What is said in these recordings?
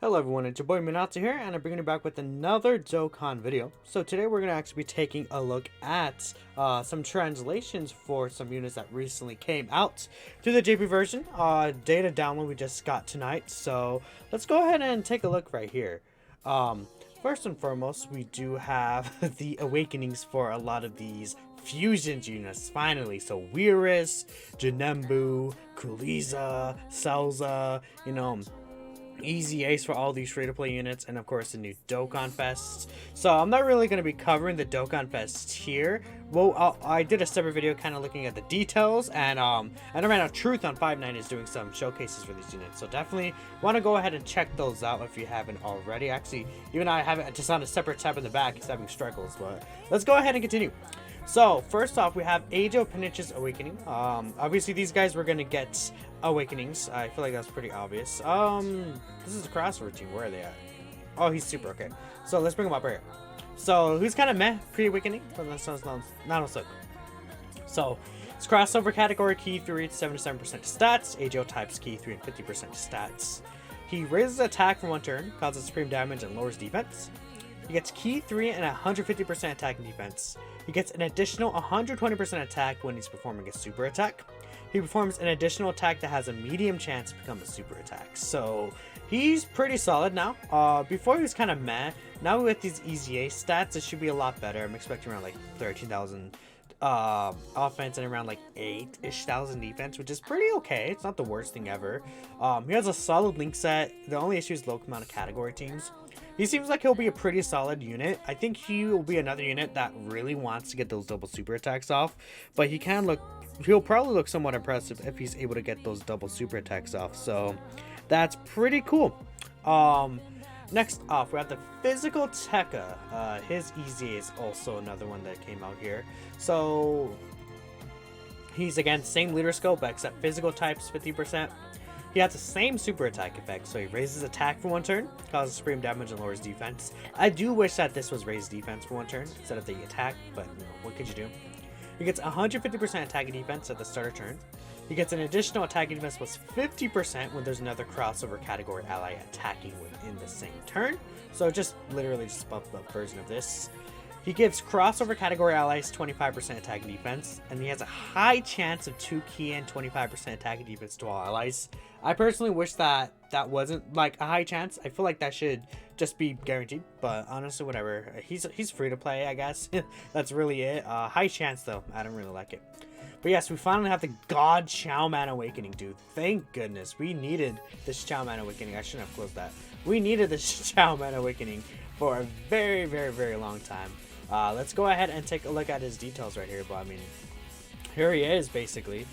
Hello everyone, it's your boy Minato here, and I'm bringing you back with another Dokkan video. So today we're going to actually be taking a look at some translations for some units that recently came out to the JP version. Data download we just got tonight, so let's go ahead and take a look right here. First and foremost, we do have the awakenings for a lot of these fusion units finally. So Weirus, Janembu, Kuliza, Celza, easy ace for all these free-to-play units, and of course the new Dokkan Fest. So I'm not really going to be covering the Dokkan Fest here. Well, I did a separate video kind of looking at the details, and I ran out Truth on 5.9 is doing some showcases for these units, so definitely want to go ahead and check those out if you haven't already. Actually, even I have it just on a separate tab in the back, it's having struggles, but let's go ahead and continue. So first off, we have Age of Penich's Awakening. Obviously these guys were gonna get awakenings. I feel like that's pretty obvious. This is the crossover team. Where are they at? Oh, he's super okay. So let's bring him up right here. So who's kind of meh pre-awakening, but that sounds not so. So it's crossover category key 3 to 77% stats. AGO types key 3 and 50% stats. He raises attack for one turn, causes supreme damage, and lowers defense. He gets key 3 and 150% attack and defense. He gets an additional 120% attack when he's performing a super attack. He performs an additional attack that has a medium chance to become a super attack. So he's pretty solid now. Before he was kind of meh. Now with these easy ace stats, it should be a lot better. I'm expecting around like 13,000 offense and around like 8-ish thousand defense, which is pretty okay. It's not the worst thing ever. He has a solid link set. The only issue is low amount of category teams. He seems like he'll be a pretty solid unit. I think he will be another unit that really wants to get those double super attacks off, but he'll probably look somewhat impressive if he's able to get those double super attacks off. So that's pretty cool. Next off, we have the physical Techa. His easy is also another one that came out here. So he's again same leader scope except physical types 50%. He has the same super attack effect, so he raises attack for one turn, causes supreme damage, and lowers defense. I do wish that this was raised defense for one turn instead of the attack, but what could you do? He gets 150% attack and defense at the start of turn. He gets an additional attack and defense plus 50% when there's another crossover category ally attacking within the same turn. So just literally just buff up version of this. He gives crossover category allies 25% attack and defense, and he has a high chance of 2 key and 25% attack and defense to all allies. I personally wish that wasn't like a high chance. I feel like that should just be guaranteed, but honestly, whatever. He's free to play, I guess. That's really it. High chance though. I don't really like it. But yes, we finally have the God Chowman Awakening, dude. Thank goodness. We needed this Chowman Awakening. I shouldn't have closed that. We needed this Chowman Awakening for a very, very, very long time. Let's go ahead and take a look at his details right here. But I mean, here he is basically.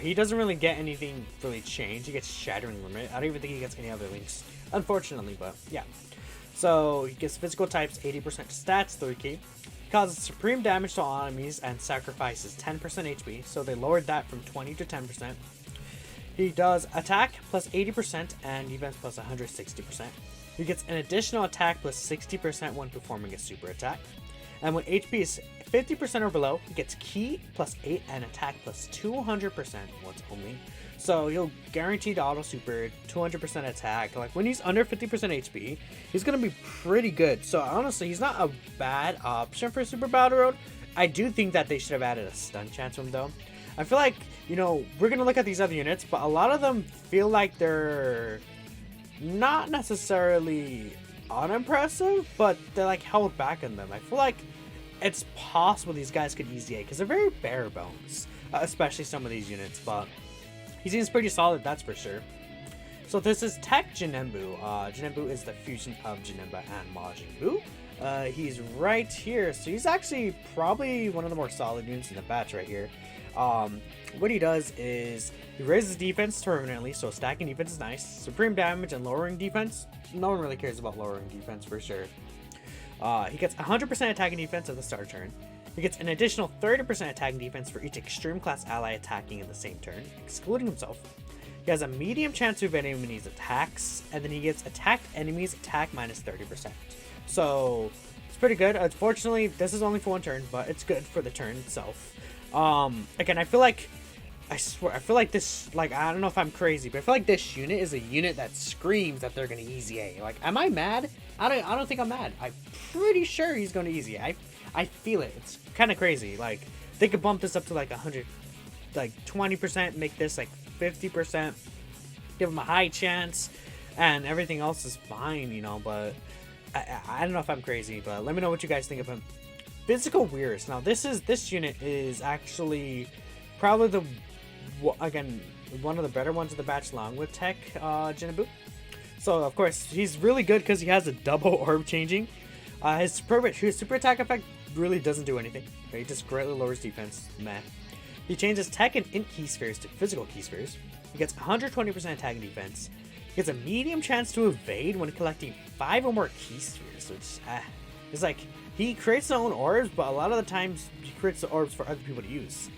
He doesn't really get anything really changed. He gets Shattering Limit. I don't even think he gets any other links, unfortunately, but yeah. So he gets physical types 80% stats, 3 key. Causes supreme damage to all enemies and sacrifices 10% HP, so they lowered that from 20 to 10%. He does attack plus 80% and defense plus 160%. He gets an additional attack plus 60% when performing a super attack. And when HP is 50% or below, he gets key plus 8 and attack plus 200% once only. So he'll guaranteed auto super, 200% attack. Like when he's under 50% HP, he's gonna be pretty good. So honestly, he's not a bad option for Super Battle Road. I do think that they should have added a stun chance to him though. I feel like, we're gonna look at these other units, but a lot of them feel like they're not necessarily unimpressive, but they're like held back in them. I feel like it's possible these guys could easy A because they're very bare bones, especially some of these units, but he seems pretty solid, that's for sure. So this is Tech Janembu. Janembu is the fusion of Janemba and Majin Buu. He's right here, so he's actually probably one of the more solid units in the batch right here. What he does is he raises defense permanently, so stacking defense is nice. Supreme damage and lowering defense. No one really cares about lowering defense for sure. He gets 100% attack and defense at the start turn. He gets an additional 30% attack and defense for each extreme class ally attacking in the same turn, excluding himself. He has a medium chance to evade enemies' attacks, and then he gets attacked enemies attack minus 30%. So it's pretty good. Unfortunately, this is only for one turn, but it's good for the turn itself. Again, I feel like I swear, I feel like this, like, I don't know if I'm crazy, but I feel like this unit is a unit that screams that they're gonna easy A. Like, am I mad? I don't think I'm mad. I'm pretty sure he's gonna easy A. I feel it. It's kind of crazy. Like, they could bump this up to like 100, like 20%, make this like 50%, give him a high chance, and everything else is fine, you know. But I don't know if I'm crazy, but let me know what you guys think of him. Physical Weirs. Now, this unit is actually probably the, again, one of the better ones of the batch, along with Tech Jinabu. So of course he's really good because he has a double orb changing. His super attack effect really doesn't do anything. He just greatly lowers defense. Meh. He changes Tech and Int key spheres to physical key spheres. He gets 120% attack and defense. He gets a medium chance to evade when collecting 5 or more key spheres, which it's like he creates his own orbs, but a lot of the times he creates the orbs for other people to use.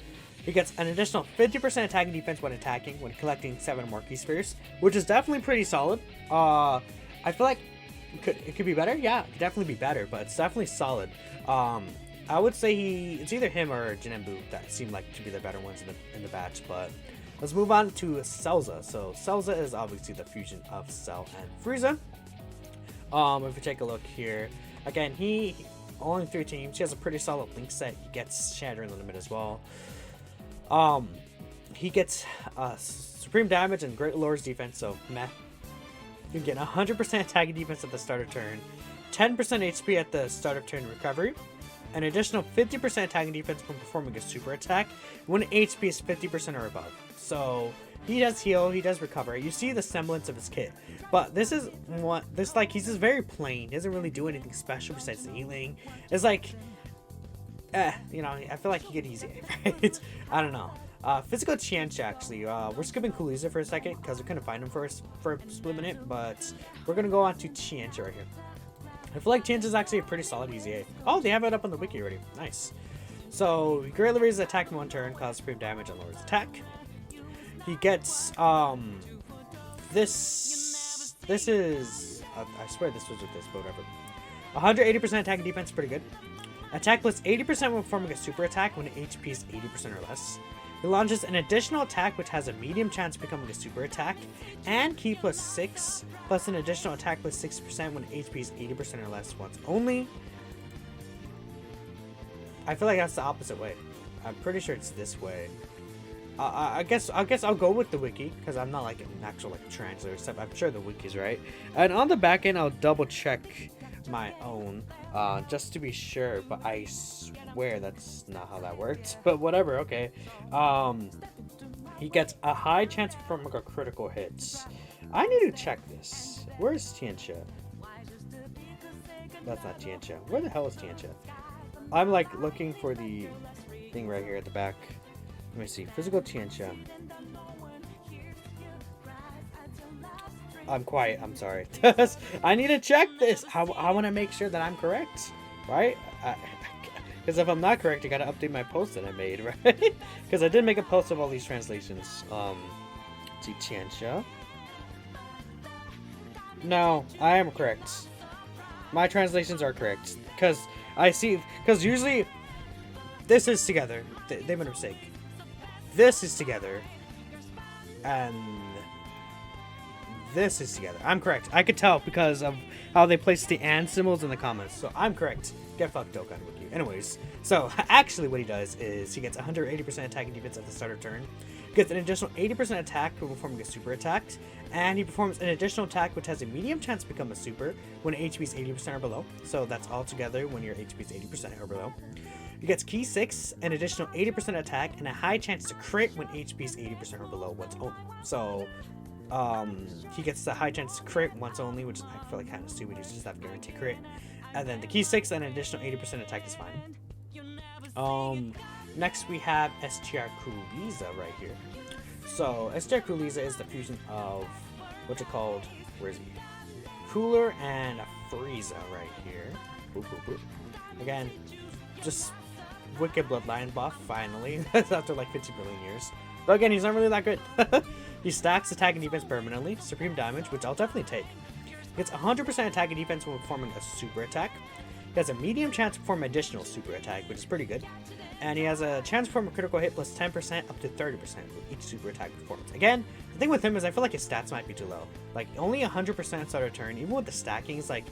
He gets an additional 50% attack and defense when attacking when collecting 7 more key spheres, which is definitely pretty solid. I feel like it could be better. Yeah, it could definitely be better, but it's definitely solid. I would say it's either him or Jinenbu that seem like to be the better ones in the batch. But let's move on to Celza. So Celza is obviously the fusion of Cell and Frieza. If we take a look here, again, he only 3 teams. He has a pretty solid link set. He gets Shatter in the limit as well. He gets supreme damage and great lowers defense, so meh. You get 100% attack and defense at the start of turn, 10% HP at the start of turn recovery, an additional 50% attack and defense when performing a super attack when HP is 50% or above. So he does heal, he does recover. You see the semblance of his kit, but he's just very plain. He doesn't really do anything special besides the healing. It's like, you know, I feel like he could easy, right? I don't know. Physical Tiancha, actually. We're skipping Kuliza for a second because we couldn't find him for a split minute, but we're going to go on to Tiancha right here. I feel like Tiancha is actually a pretty solid easy A. Oh, they have it up on the wiki already. Nice. So, he greatly raises attack in 1 turn, causes supreme damage, and lowers attack. He gets, this is, I swear this was with this, but whatever. 180% attack and defense, pretty good. Attack plus 80% when performing a super attack when HP is 80% or less. He launches an additional attack which has a medium chance of becoming a super attack, and Ki plus 6 plus an additional attack plus 6% when HP is 80% or less once only. I feel like that's the opposite way. I'm pretty sure it's this way. I guess I'll go with the wiki because I'm not like an actual like translator stuff. I'm sure the wiki's right. And on the back end, I'll double check my own just to be sure, but I swear that's not how that works. But whatever, okay. He gets a high chance from like a critical hits. I need to check this. Where's Tiancha? That's not Tiancha. Where the hell is Tiancha? I'm like looking for the thing right here at the back. Let me see. Physical Tiancha. I'm quiet. I'm sorry. I need to check this. I want to make sure that I'm correct, right? Because if I'm not correct, I got to update my post that I made, right? Because I did make a post of all these translations. Tiancha. No, I am correct. My translations are correct. Because I see. Because usually this is together. They made a mistake. This is together. And this is together. I'm correct. I could tell because of how they placed the and symbols in the comments. So I'm correct. Get fucked, Dokkan Wiki. Anyways, so actually what he does is he gets 180% attack and defense at the start of turn. Gets an additional 80% attack for performing a super attack. And he performs an additional attack which has a medium chance to become a super when HP is 80% or below. So that's all together when your HP is 80% or below. He gets Ki 6, an additional 80% attack, and a high chance to crit when HP is 80% or below once only. So he gets the high chance to crit once only, which I feel like kind of stupid. He's just have guaranteed crit. And then the Ki 6 and an additional 80% attack is fine. Next we have STR Kuliza right here. So STR Kuliza is the fusion of what's it called? Where is he? Cooler and Frieza right here. Boop, boop, boop. Again, just wicked bloodline buff finally after like 50 billion years. But again, he's not really that good. He stacks attack and defense permanently, supreme damage, which I'll definitely take. He gets 100% attack and defense when performing a super attack. He has a medium chance to perform additional super attack, which is pretty good. And he has a chance to perform a critical hit plus 10% up to 30% with each super attack performance. Again, the thing with him is I feel like his stats might be too low. Like, only 100% start of turn, even with the stacking, it's like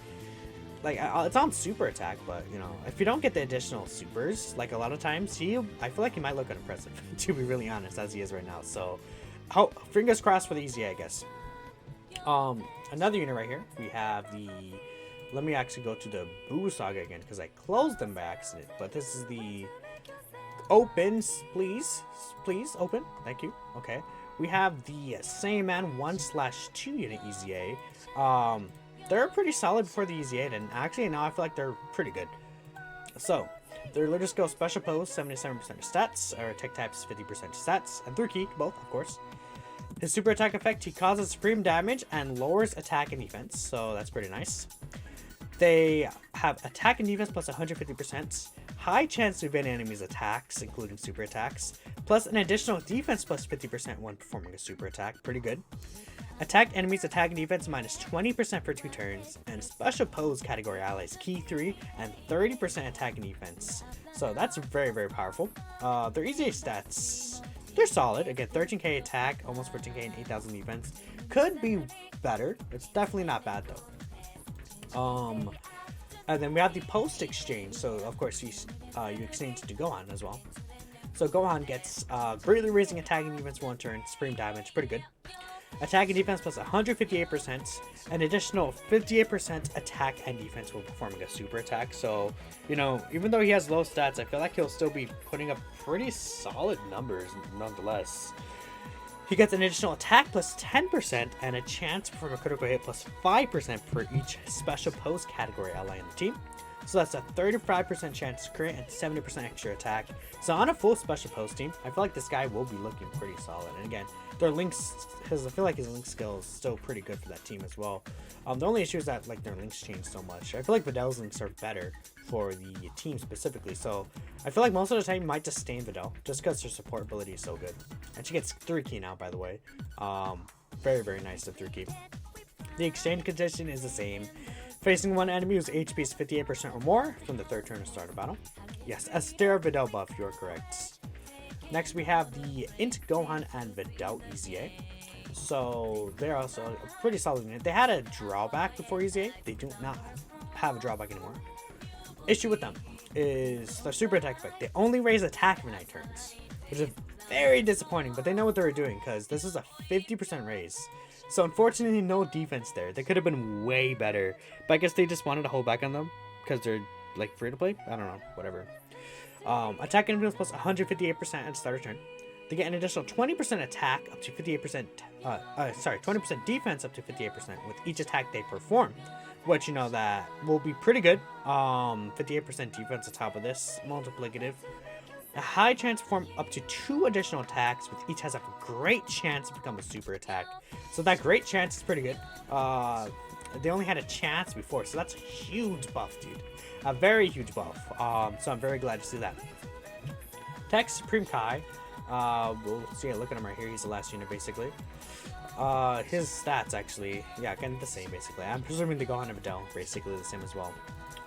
it's on super attack, but you know, if you don't get the additional supers, like a lot of times, I feel like he might look unimpressive, to be really honest, as he is right now. So, fingers crossed for the easy, I guess. Another unit right here, we have the. Let me actually go to the Boo Saga again because I closed them by accident. But this is the open, please open. Thank you. Okay, we have the Same Man 1/2 unit EZA. They're pretty solid before the EZA, and actually now I feel like they're pretty good. So, their Leader Skill Special Pose, 77% of stats, or Tech Types, 50% stats, and 3 key, both, of course. His Super Attack effect, he causes supreme damage and lowers attack and defense, so that's pretty nice. They have attack and defense plus 150%, high chance to evade enemies' attacks, including super attacks, plus an additional defense plus 50% when performing a super attack, pretty good. Attack enemies attack and defense minus 20% for 2 turns, and special pose category allies key 3 and 30% attack and defense. So that's very, very powerful. Their EZA stats, they're solid. Again, 13k attack, almost 14k and 8,000 defense. Could be better. It's definitely not bad though. And then we have the post exchange. So of course you exchange to Gohan as well. So Gohan gets greatly raising attack and defense 1 turn, supreme damage, pretty good. Attack and defense plus 158%, an additional 58% attack and defense when performing a super attack. So, you know, even though he has low stats, I feel like he'll still be putting up pretty solid numbers nonetheless. He gets an additional attack plus 10% and a chance to perform a critical hit plus 5% for each special pose category ally in the team. So that's a 35% chance to crit and 70% extra attack. So on a full special pose team, I feel like this guy will be looking pretty solid. And again, their links, I feel like his link skill is still pretty good for that team as well. The only issue is that like their links change so much. I feel like Videl's links are better for the team specifically. So I feel like most of the time you might just stay in Videl just because her support ability is so good. And she gets 3 key now, by the way. Very, very nice to 3 key. The exchange condition is the same. Facing one enemy whose HP is 58% or more from the 3rd turn to start a battle. Yes, a Stare Videl buff, you're correct. Next we have the Int Gohan and Videl EZA. So they're also a pretty solid unit. They had a drawback before EZA. They do not have a drawback anymore. Issue with them is their super attack effect. They only raise attack every 9 turns, which is very disappointing, but they know what they were doing because this is a 50% raise. So unfortunately, no defense there. They could have been way better, but I guess they just wanted to hold back on them because they're like free to play. I don't know, whatever. Attack and defense plus 158% at start of turn. They get an additional 20% attack up to 58%. 20% defense up to 58% with each attack they perform, which you know that will be pretty good. 58% defense on top of this multiplicative. A high chance to perform up to 2 additional attacks, with each has a great chance to become a super attack. So that great chance is pretty good. They only had a chance before, so that's a huge buff, dude. A very huge buff. So I'm very glad to see that. Tech Supreme Kai. We'll see. Look at him right here. He's the last unit, basically. His stats, actually, yeah, kind of the same, basically. I'm presuming the Gohan and Videl basically the same as well.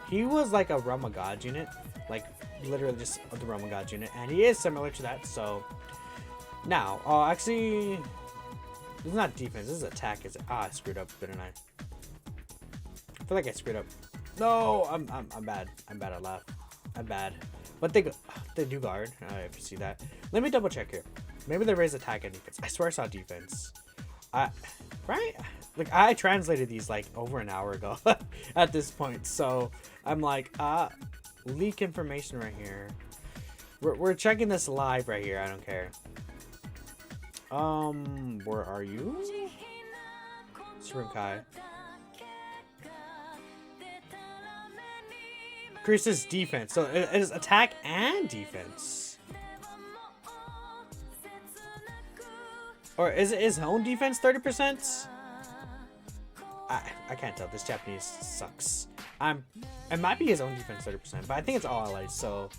He was like a Realm of God unit, like literally just the Realm of God unit, and he is similar to that. So now, actually, this is not defense. This is attack. Is it? I screwed up, didn't I? I feel like I screwed up. No, I'm bad. I'm bad at laugh. I'm bad. But they do guard. I see that. Let me double check here. Maybe they raise attack and defense. I swear I saw defense. Right? Like I translated these like over an hour ago at this point. So I'm like, leak information right here. We're checking this live right here. I don't care. Where are you? Supreme Kai. Increases defense. So it is attack and defense. Or is it his own defense 30%? I can't tell. This Japanese sucks. It might be his own defense 30%, but I think it's all allies. So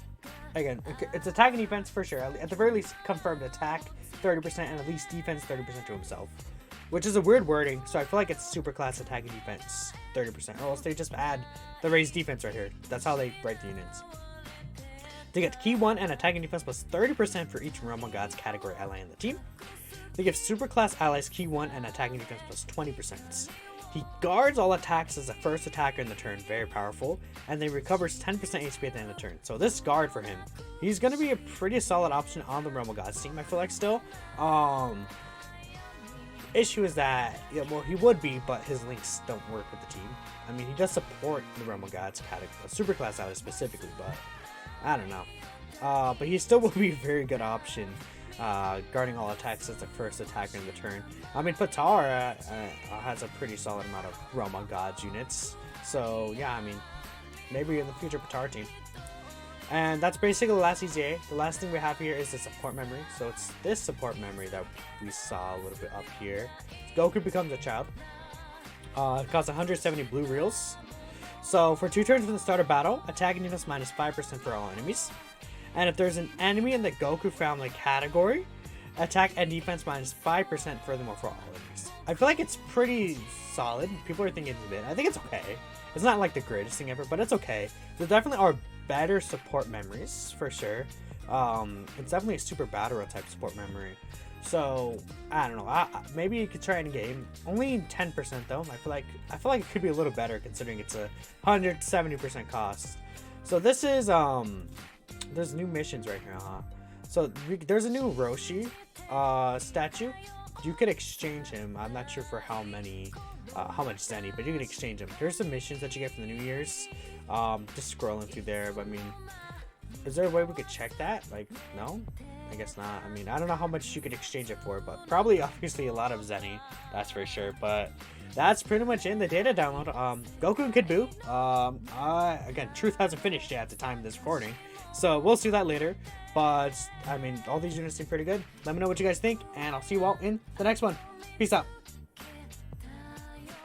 again, it's attack and defense for sure. At the very least, confirmed attack 30% and at least defense 30% to himself. which is a weird wording. So I feel like it's super class attack and defense 30%, or else they just add the raised defense right here. That's how they write the units. They get key 1 and attack and defense plus 30% for each Realm of Gods category ally in the team. They give super class allies key 1 and attack and defense plus 20%. He guards all attacks as a first attacker in the turn, very powerful, and then recovers 10% HP at the end of the turn. So this guard for him, he's going to be a pretty solid option on the Realm of Gods team, I feel like still. Issue is that, yeah, well, he would be, but his links don't work with the team. I mean, he does support the Realm of Gods category, super class allies specifically, but I don't know. But he still will be a very good option. Guarding all attacks as the first attacker in the turn. I mean, Patar has a pretty solid amount of Realm of Gods units. So, yeah, I mean, maybe in the future Patar team. And that's basically the last EZA. The last thing we have here is the support memory. So it's this support memory that we saw a little bit up here. Goku becomes a child. It costs 170 blue reals. So for 2 turns from the start of battle, attack and defense minus 5% for all enemies. And if there's an enemy in the Goku family category, attack and defense minus 5% furthermore for all enemies. I feel like it's pretty solid. People are thinking it's a bit. I think it's okay. It's not like the greatest thing ever, but it's okay. There definitely are better support memories for sure. It's definitely a super battle type support memory. So I don't know. Maybe you could try it in game. Only 10% though. I feel like it could be a little better considering it's a 170% cost. So this is there's new missions right here, huh? So there's a new Roshi statue. You could exchange him. I'm not sure for how much Zenny, but you can exchange him. Here's some missions that you get from the New Year's. Just scrolling through there, but I mean, is there a way we could check that? Like, no? I guess not. I mean, I don't know how much you could exchange it for, but probably obviously a lot of Zenny, that's for sure. But that's pretty much in the data download. Goku and Kid Buu. Again, Truth hasn't finished yet at the time of this recording, so we'll see that later. But I mean, all these units seem pretty good. Let me know what you guys think, and I'll see you all in the next one. Peace out.